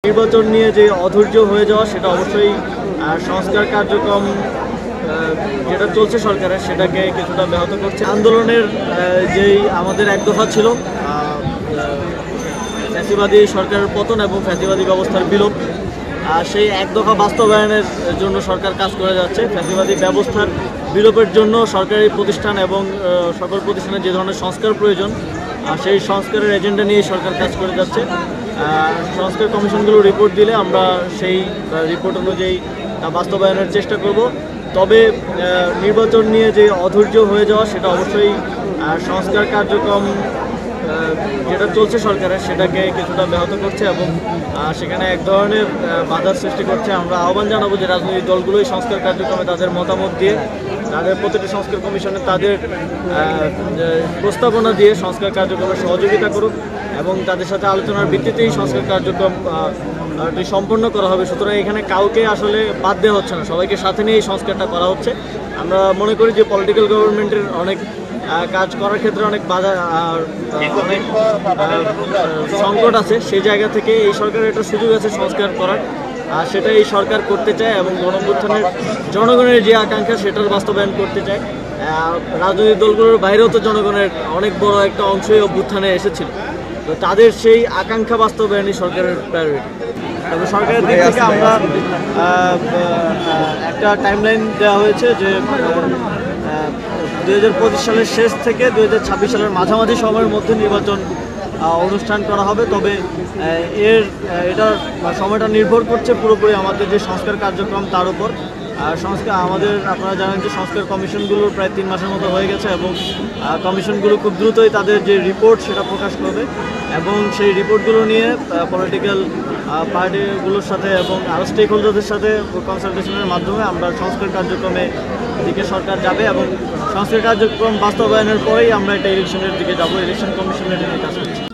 নির্বাচন নিয়ে যে অধৈর্য হয়ে যাওয়া সেটা অবশ্যই সংস্কার কার্যক্রম যেটা চলছে সরকারের সেটাকে কিছুটা ব্যাহত করছে। আন্দোলনের যেই আমাদের এক দফা ছিল ফ্যাসিবাদী সরকারের পতন এবং ফ্যাসিবাদী ব্যবস্থার বিলোপ, সেই এক দফা বাস্তবায়নের জন্য সরকার কাজ করে যাচ্ছে। ফ্যাসিবাদী ব্যবস্থার বিলোপের জন্য সরকারি প্রতিষ্ঠান এবং সকল প্রতিষ্ঠানের যে ধরনের সংস্কার প্রয়োজন সেই সংস্কারের এজেন্ডা নিয়ে সরকার কাজ করে যাচ্ছে। সংস্কার কমিশনগুলো রিপোর্ট দিলে আমরা সেই রিপোর্ট অনুযায়ী তা বাস্তবায়নের চেষ্টা করব। তবে নির্বাচন নিয়ে যে অধৈর্য হয়ে যাওয়া সেটা অবশ্যই সংস্কার কার্যক্রম যেটা চলছে সরকারের সেটাকে কিছুটা ব্যাহত করছে এবং সেখানে এক ধরনের বাধার সৃষ্টি করছে। আমরা আহ্বান জানাবো যে রাজনৈতিক দলগুলোই সংস্কার কার্যক্রমে তাদের মতামত দিয়ে তাদের প্রতিটি সংস্কার কমিশনে তাদের প্রস্তাবনা দিয়ে সংস্কার কার্যক্রমে সহযোগিতা করুক এবং তাদের সাথে আলোচনার ভিত্তিতেই সংস্কার কার্যক্রম সম্পন্ন করা হবে। সুতরাং এখানে কাউকে আসলে বাদ দেওয়া হচ্ছে না, সবাইকে সাথে নিয়ে এই সংস্কারটা করা হচ্ছে। আমরা মনে করি যে পলিটিক্যাল গভর্নমেন্টের অনেক কাজ করার ক্ষেত্রে অনেক বাধা অনেক সংকট আছে, সেই জায়গা থেকে এই সরকারের একটা সুযোগ আছে সংস্কার করার, আর সেটা এই সরকার করতে চায় এবং গণঅভ্যুত্থানের জনগণের যে আকাঙ্ক্ষা সেটার বাস্তবায়ন করতে চায়। রাজনৈতিক দলগুলোর বাইরেও তো জনগণের অনেক বড় একটা অংশই অভ্যুত্থানে এসেছিল, তো তাদের সেই আকাঙ্ক্ষা বাস্তবায়নই সরকারের প্রায়োরিটি। তবে সরকারের দিক থেকে আমরা একটা টাইমলাইন দেওয়া হয়েছে যে 2025 সালের শেষ থেকে 2026 সালের মাঝামাঝি সময়ের মধ্যে নির্বাচন অনুষ্ঠান করা হবে। তবে এটার সময়টা নির্ভর করছে পুরোপুরি আমাদের যে সংস্কার কার্যক্রম তার উপর। আপনারা জানেন যে সংস্কার কমিশনগুলোর প্রায় 3 মাসের মতো হয়ে গেছে এবং কমিশনগুলো খুব দ্রুতই তাদের যে রিপোর্ট সেটা প্রকাশ করবে এবং সেই রিপোর্টগুলো নিয়ে পলিটিক্যাল পার্টিগুলোর সাথে এবং আরও স্টেক হোল্ডারদের সাথে কনসালটেশনের মাধ্যমে আমরা সংস্কার কার্যক্রমে দিকে সরকার যাবে এবং সংস্কার কার্যক্রম বাস্তবায়নের পরেই আমরা একটা ইলেকশনের দিকে যাব। ইলেকশন কমিশনের কাজ করছি।